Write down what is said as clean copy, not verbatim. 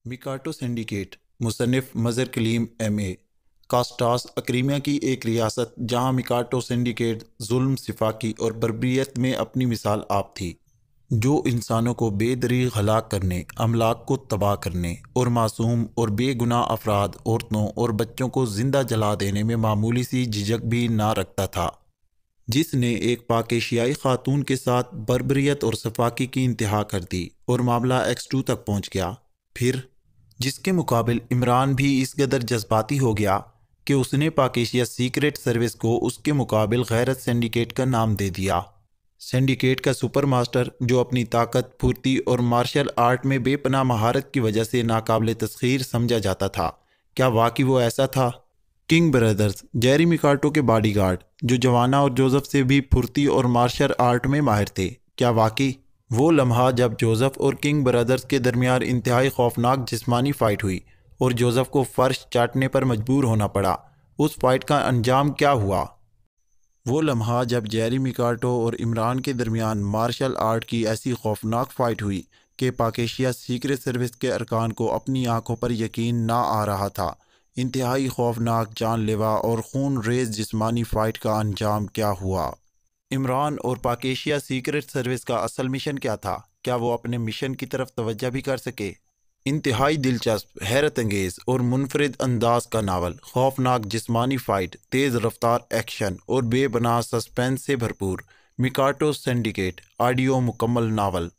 میکاٹو syndicate مصنف مظہر کلیم M اے کاسٹاس اکریمیا کی ایک ریاست جہاں میکاٹو سنڈیکیٹ ظلم سفاکی اور بربریت میں اپنی مثال آپ تھی، جو انسانوں کو بے دریغ ہلاک کرنے، املاک کو تباہ کرنے اور معصوم اور بے گناہ افراد، عورتوں اور بچوں کو زندہ جلا دینے میں معمولی سی جھجک بھی نہ رکھتا تھا، جس نے ایک پاک ایشیائی خاتون کے ساتھ بربریت اور سفاکی کی انتہا کر دی اور معاملہ ایکس 2 تک پہنچ گیا۔ پھر جس کے مقابل عمران بھی اس قدر جذباتی ہو گیا کہ اس نے پاک ایشیا سیکریٹ سروس کو اس کے مقابل غیرت سینڈیکیٹ کا نام دے دیا۔ سینڈیکیٹ کا سپر ماسٹر، جو اپنی طاقت، پھرتی اور مارشل آرٹ میں بے پناہ مہارت کی وجہ سے ناقابل تسخیر سمجھا جاتا تھا، کیا واقعی وہ ایسا تھا؟ کنگ برادرز، جیری میکاٹو کے باڈی گارڈ، جو جوانا اور جوزف سے بھی پھرتی اور مارشل آرٹ میں ماہر تھے، کیا واقعی وہ لمحہ جب جوزف اور کنگ برادرز کے درمیان انتہائی خوفناک جسمانی فائٹ ہوئی اور جوزف کو فرش چاٹنے پر مجبور ہونا پڑا، اس فائٹ کا انجام کیا ہوا؟ وہ لمحہ جب جیری میکاٹو اور عمران کے درمیان مارشل آرٹ کی ایسی خوفناک فائٹ ہوئی کہ پاک ایشیا سیکریٹ سروس کے ارکان کو اپنی آنکھوں پر یقین نہ آ رہا تھا۔ انتہائی خوفناک، جان لیوا اور خون ریز جسمانی فائٹ کا انجام کیا ہوا؟ عمران اور پاک ایشیا سیکریٹ سروس کا اصل مشن کیا تھا؟ کیا وہ اپنے مشن کی طرف توجہ بھی کر سکے؟ انتہائی دلچسپ، حیرت انگیز اور منفرد انداز کا ناول، خوفناک جسمانی فائٹ، تیز رفتار ایکشن اور بے بناہ سسپینس سے بھرپور۔ میکاٹو سنڈیکیٹ آڈیو مکمل ناول